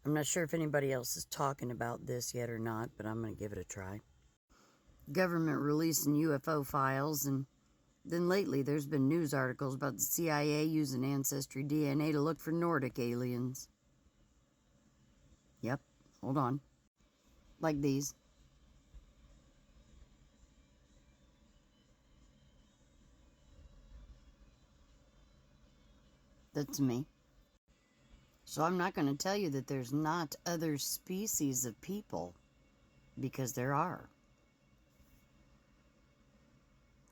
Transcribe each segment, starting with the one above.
I'm not sure if anybody else is talking about this yet or not, but I'm going to give it a try. Government releasing UFO files, and then lately there's been news articles about the CIA using Ancestry DNA to look for Nordic aliens. Yep, hold on. Like these. That's me. So I'm not going to tell you that there's not other species of people, because there are.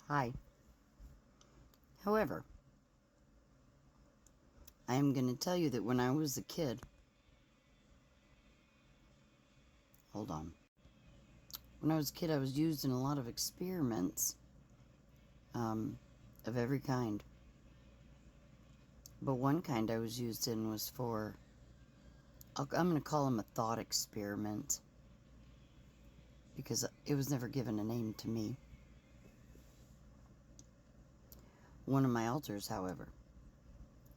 Hi. However, I am going to tell you that when I was a kid, hold on. When I was a kid, I was used in a lot of experiments of every kind. But one kind I was used in was for, I'm going to call them a thought experiment, because it was never given a name to me. One of my altars, however,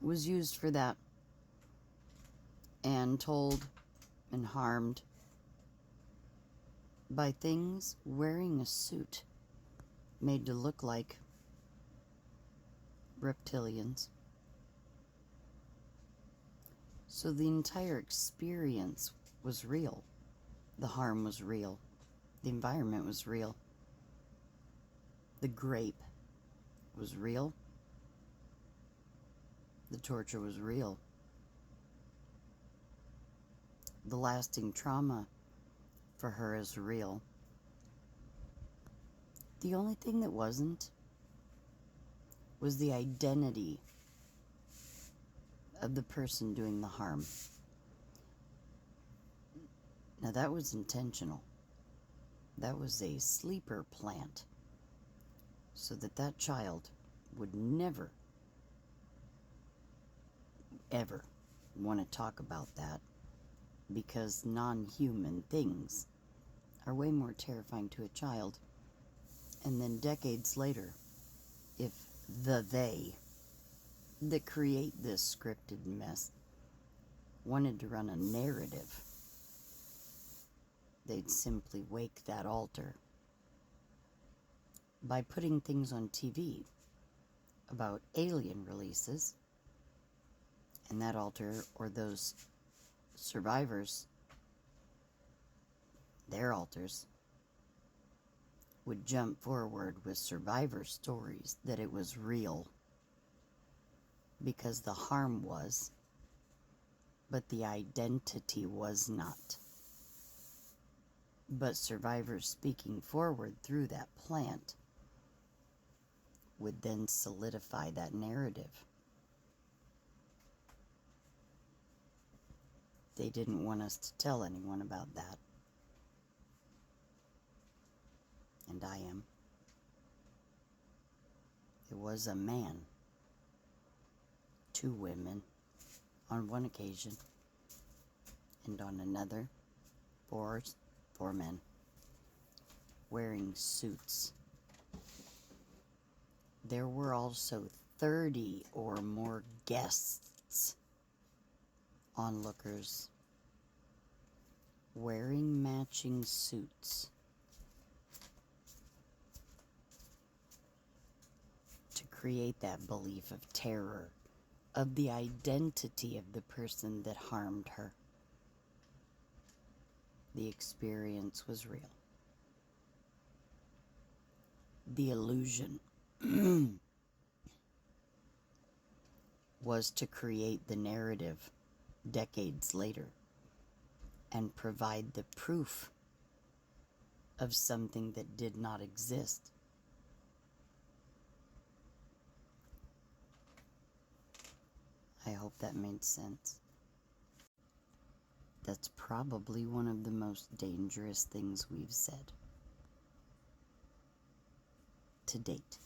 was used for that, and told and harmed by things wearing a suit made to look like reptilians. So the entire experience was real. The harm was real. The environment was real. The grape was real. The torture was real. The lasting trauma for her is real. The only thing that wasn't was the identity of the person doing the harm. Now that was intentional. That was a sleeper plant, so that that child would never, ever want to talk about that, because non-human things are way more terrifying to a child. And then decades later, if they that create this scripted mess wanted to run a narrative, they'd simply wake that altar by putting things on TV about alien releases, and that altar, or those survivors, their altars, would jump forward with survivor stories that it was real, because the harm was, but the identity was not. But survivors speaking forward through that plant would then solidify that narrative. They didn't want us to tell anyone about that. And I am. It was a man, 2 women on one occasion, and on another, 4 men wearing suits. There were also 30 or more guests, onlookers, wearing matching suits to create that belief of terror, of the identity of the person that harmed her. The experience was real. The illusion was to create the narrative decades later and provide the proof of something that did not exist. I hope that made sense. That's probably one of the most dangerous things we've said to date.